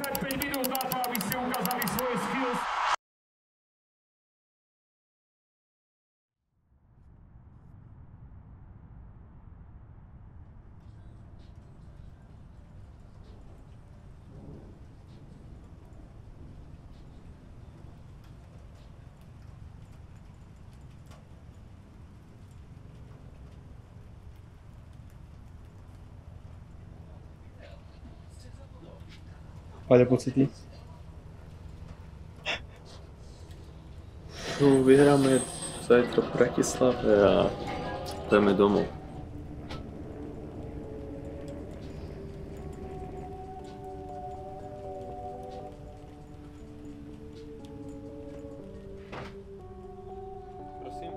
45 minút na to, aby ste ukázali svoje skills. Paľa pocity? No, vyhráme zajtra v Bratislave a pôjdeme domov. Prosím?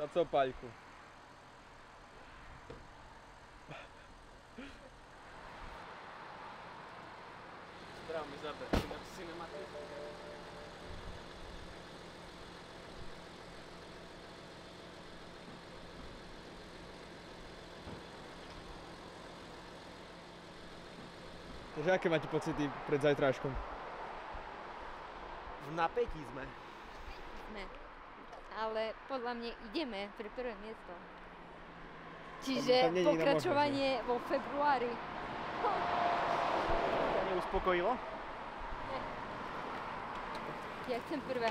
A co, Paľku? Bravo, mi zaber, inak cinematografia. Takže aké máte pocity pred zajtráškom? V napätí sme. Ale podľa mňa ideme pre prvé miesto. Čiže tam nie je iná pokračovanie vo februári. To neuspokojilo? Ja chcem prvé.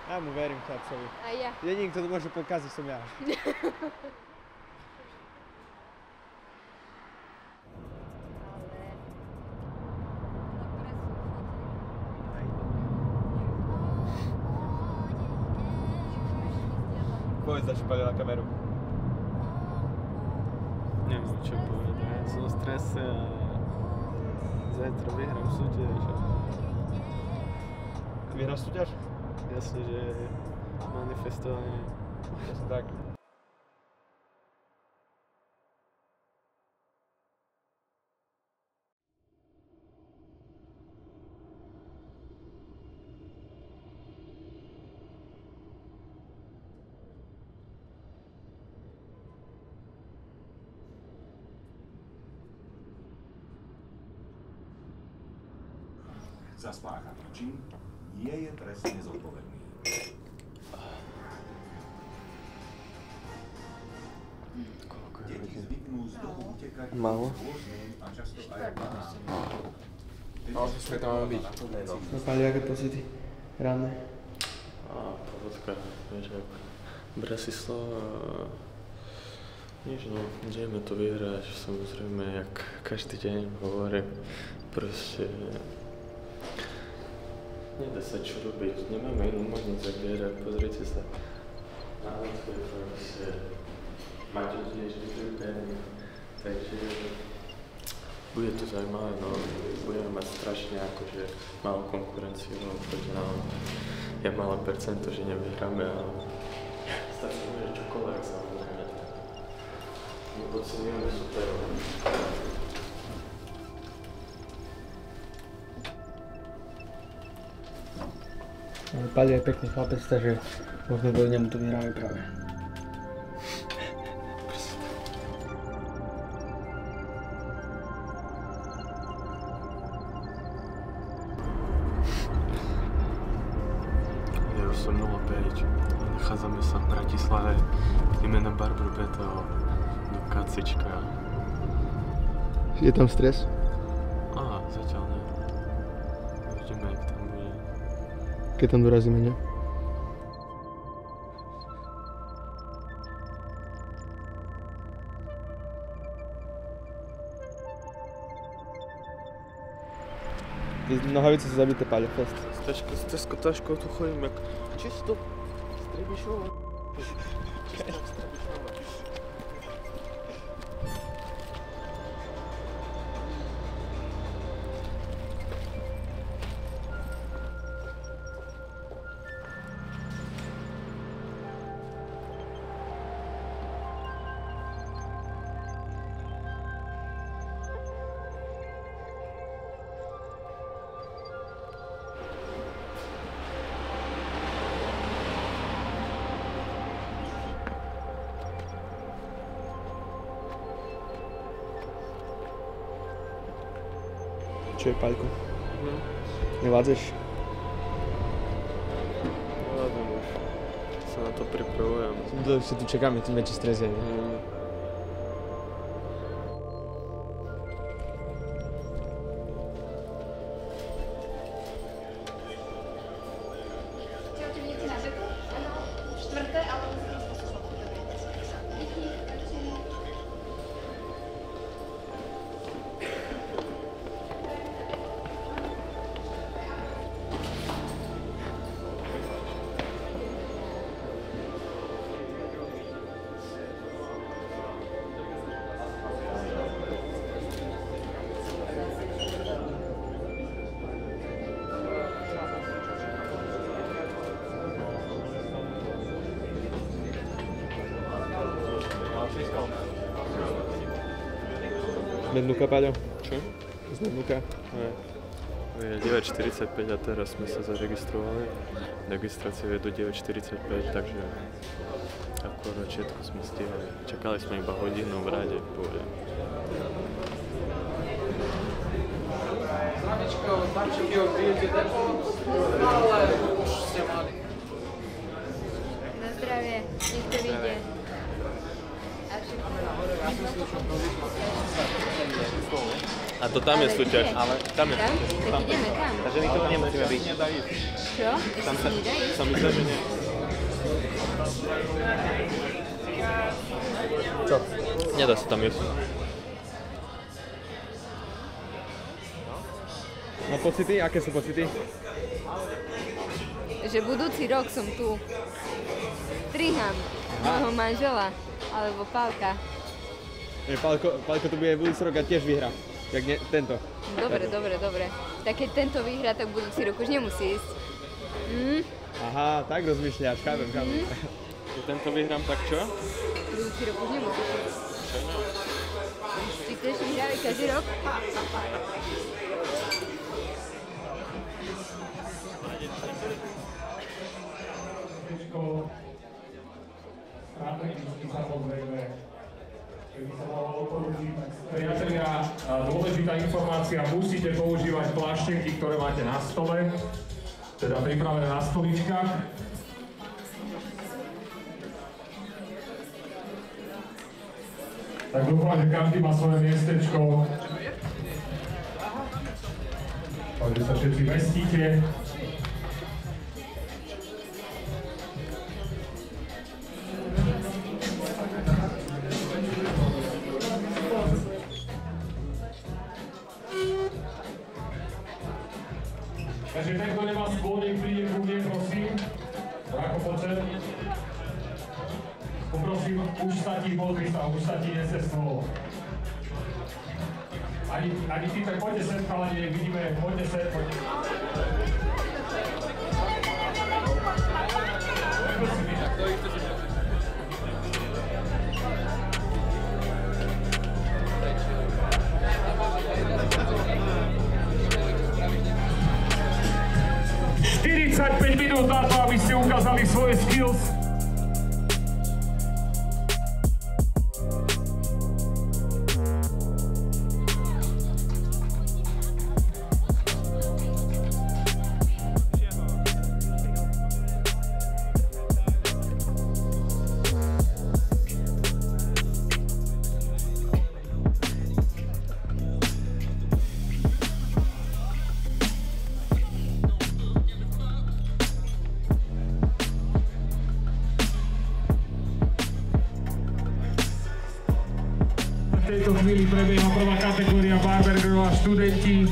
Ja mu verím, chlapcovi. A ja. Jediný, kto to môže pokaziť, som ja. Povedz dačo, Paľo, na kameru. Neviem, čo povedať. Ja som v strese a zajtra vyhrám súťaž. Vyhráš súťaž? Jasne, že manifestovanie. Jasne tak. Za spáchaný čin nie je trestne zodpovedný. Deti zvyknú z domu utekať Málo? rôznym a často aj banálnym. Ale sme tam máme byť. No Paľo, aké pocity? Ranné? A pohodka, vieš, jak Bratislava Nič, no, ideme to vyhrať, samozrejme, jak každý deň hovorím, proste nedá sa čo robiť, nemáme inú možnosť jak vyhrať, pozrite sa na Latvie, proste máte tiež vyhrúpený, takže bude to zaujímavé, no, budeme mať strašne akože malú konkurenciu proti nám, je malé percento, že nevyhráme, ale stať sa môže čokoľvek, samozrejme. My podceňujeme superov. Paľo je pekný chlapec, takže možno do nemu to vyhráme práve. Ja už som 0-5, nachádzame sa v Bratislave, ideme na Barbru Betao do kacička. Je tam stres? Á, zatiaľ nie. Uvidíme, jak tam bude. Keď tam dorazíme, ne? Nohavice sú zabité, Paľo, fest. S Tesco taškou tu chodím jak čisto Strebišova. Čo je, Paľko? Nevádzeš? Nevadím už. Sa na to pripravujem. Ešte tu čakáme, tým väčší stres je. Zmenúka, Paľo? Čo? Zmenúka. Je 9:45 a teraz sme sa zaregistrovali. Registrácie je do 9:45, takže akurát všetko sme stihli. Čakali sme iba hodinu v rade, poviem. Zdravičko, darčeky odbijete depo, ale už ste mali. Na zdravie, nech to vyjde. A všetko. A to tam je súťaž. Ale Tam je Tam? súťaž. Tak ideme tam. takže my tu nemusíme byť. Čo? Ešte si nedajú? Sa mi zdá, že nie. Čo? Nedá sa tam jesť. No pocity? Aké sú pocity? Že budúci rok som tu. Striham môjho manžela, alebo Pálka. Paľko tu bude budúci rok a tiež vyhrá. Jak nie, tento. Dobre. Tak keď tento vyhrá, tak budúci rok už nemusí ísť. Aha, tak rozmýšľaš, chápem. Keď tento vyhrám, tak čo? Budúci rok už nemusíš ísť. Či chceš vyhrávať každý rok? Strategicky samozrejme, keby sa malo odporučiť. Priatelia, dôležitá informácia, musíte používať pláštenky, ktoré máte na stole, teda pripravené na stoličkách. Tak dúfam, že každý má svoje miestečko. Takže sa všetci mestíte. už sa ti podpísal, už sa ti nese stôl. Ani ty, tak poďte sem, chalani, nech vidíme, poďte sem, poďte. Minút na to, aby ste ukázali svoje skills. V tejto chvíli prebieha prvá kategória Barber Girl a študenti.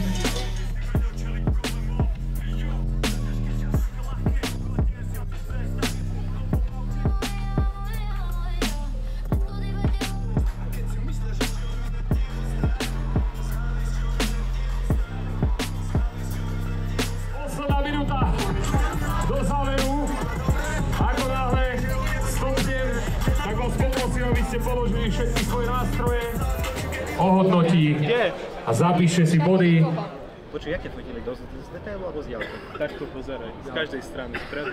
Posledná minúta do záveru. Ako náhle stopnem, tak vás poprosím, aby ste položili všetky svoje nástroje. Ohodnotí a zapíše si body. Počuj, jak ťa fotili? Z detailu alebo z diaľky? Takto pozeraj, z každej strany, spredu,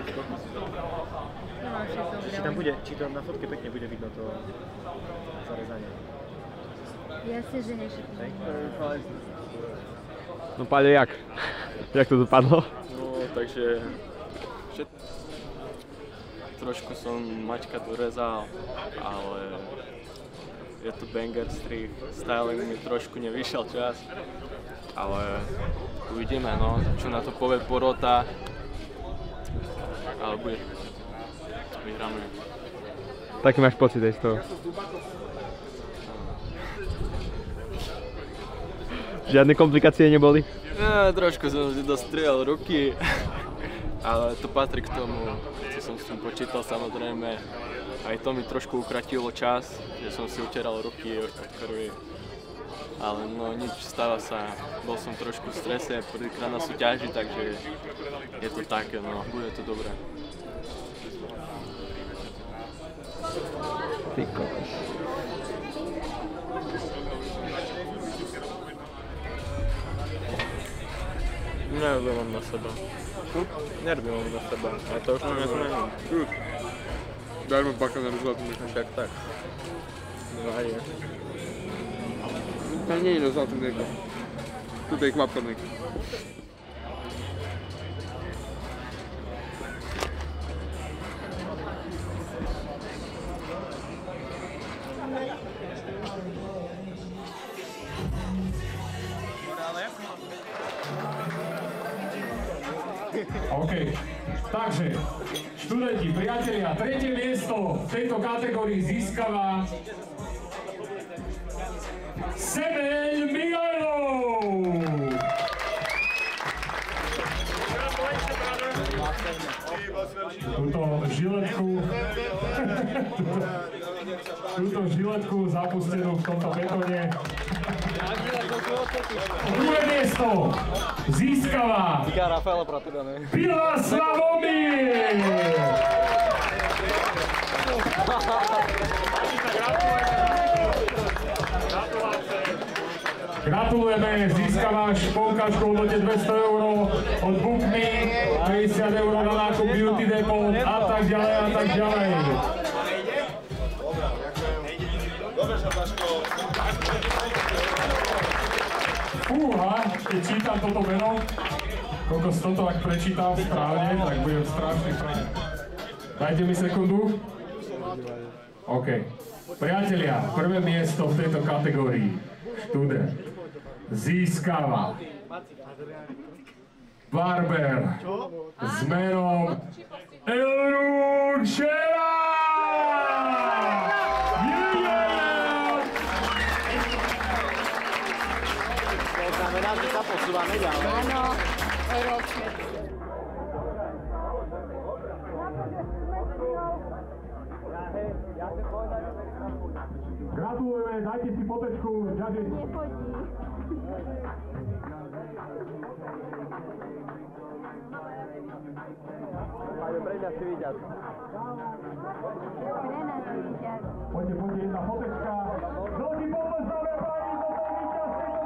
Či tam na fotke pekne bude vidno to zarezanie? Jasne, že nie všetko. No Paľo, jak? Jak to dopadlo? No, takže trošku som mačka dorezal, ale je to banger strih, styling mi trošku nevyšiel čas, ale uvidíme, no, čo na to povie porota, ale bude, vyhráme. Taký máš pocit aj z toho? Žiadne komplikácie neboli? Trošku som si dostriel ruky, ale to patrí k tomu, čo som s tým počítal samozrejme. Aj to mi trošku ukratilo čas, že som si utieral ruky od krvi. Ale no nič, stáva sa. Bol som trošku v strese, prvýkrát na súťaži, takže je to také, no, bude to dobré. Ty kokos. Nervy mám na seba. Nervy mám na seba, a to už mám nezmením. Dajme bakalár zlatý, však tak. Dvaje. Tam nie je do zlatý mlieko. Tuto je kvapka mlieko. OK. Takže, študenti, priatelia, tretie miesto v tejto kategórii získava Semeň Milajlov! Túto žiletku zapustenú v tomto betóne. Druhé miesto získava Pila Slavomír! Gratulujeme, získavaš poukážku v hodnote 200 € od BookMe, 50 € na nákup Beauty Depot a tak ďalej a tak ďalej. Fúha, keď čítam toto meno, kokos toto ak prečítam správne, tak budem strašný fan. Dajte mi sekundu. OK. Priatelia, prvé miesto v tejto kategórii. Študent získava Barber s menom Elrúk Šera! To znamená, že sa posúvame ďalej. Áno, ročne. Ja chcem povedať, Gratulujeme, dajte si fotečku, ďakujem. Nechodí. Ale pre nás si víťaz. Pre nás je víťaz. Poďte, jedna fotečka. Veľký potlesk, dámy a páni, toto je víťaz tejto kategórie.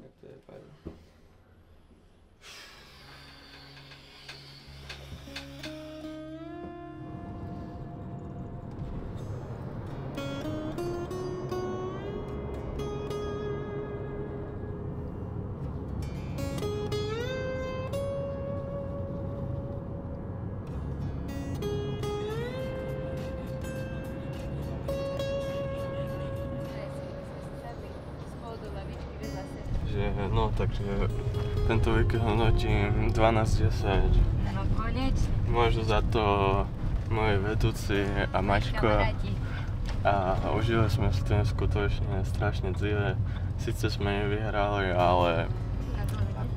Jak to je, Paľo? No, takže tento víkend hodnotím 12/10. No konečne. Môžu za to moji vedúci a Maťko. Kamaráti. A užili sme si to skutočne strašne dzivé. Sice sme nevyhrali, ale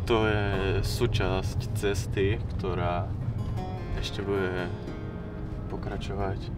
to je súčasť cesty, ktorá ešte bude pokračovať.